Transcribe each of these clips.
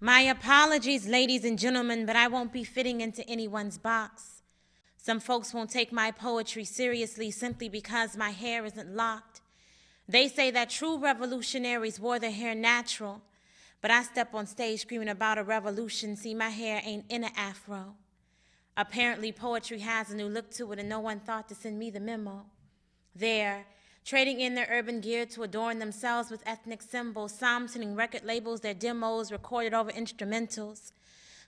My apologies, ladies and gentlemen, but I won't be fitting into anyone's box. Some folks won't take my poetry seriously simply because my hair isn't locked. They say that true revolutionaries wore their hair natural, but I step on stage screaming about a revolution. See, my hair ain't in an afro. Apparently, poetry has a new look to it, and no one thought to send me the memo. There, trading in their urban gear to adorn themselves with ethnic symbols, some sending record labels their demos recorded over instrumentals.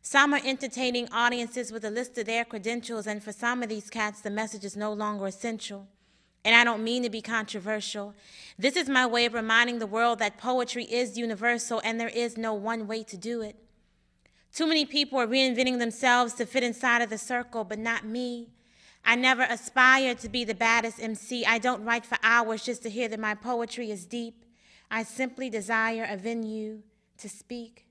Some are entertaining audiences with a list of their credentials, and for some of these cats, the message is no longer essential. And I don't mean to be controversial. This is my way of reminding the world that poetry is universal and there is no one way to do it. Too many people are reinventing themselves to fit inside of the circle, but not me. I never aspire to be the baddest MC. I don't write for hours just to hear that my poetry is deep. I simply desire a venue to speak.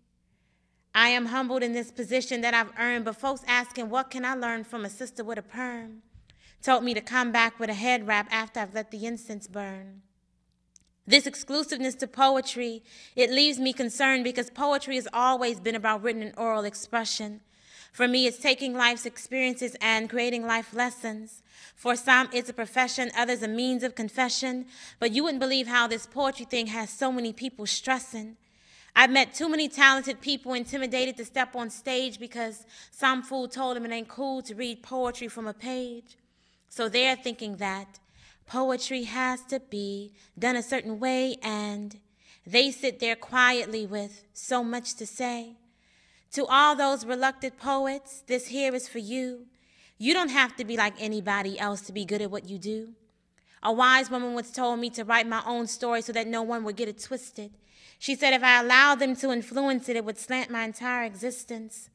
I am humbled in this position that I've earned, but folks asking, what can I learn from a sister with a perm? Told me to come back with a head wrap after I've let the incense burn. This exclusiveness to poetry, it leaves me concerned because poetry has always been about written and oral expression. For me, it's taking life's experiences and creating life lessons. For some, it's a profession, others a means of confession. But you wouldn't believe how this poetry thing has so many people stressing. I've met too many talented people intimidated to step on stage because some fool told them it ain't cool to read poetry from a page. So they're thinking that poetry has to be done a certain way, and they sit there quietly with so much to say. To all those reluctant poets, this here is for you. You don't have to be like anybody else to be good at what you do. A wise woman once told me to write my own story so that no one would get it twisted. She said if I allowed them to influence it, it would slant my entire existence.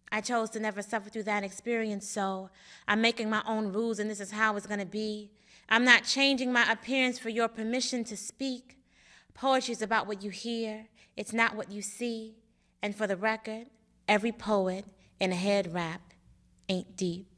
I chose to never suffer through that experience, so I'm making my own rules, and this is how it's going to be. I'm not changing my appearance for your permission to speak. Poetry is about what you hear. It's not what you see. And for the record, every poet in a head wrap ain't deep.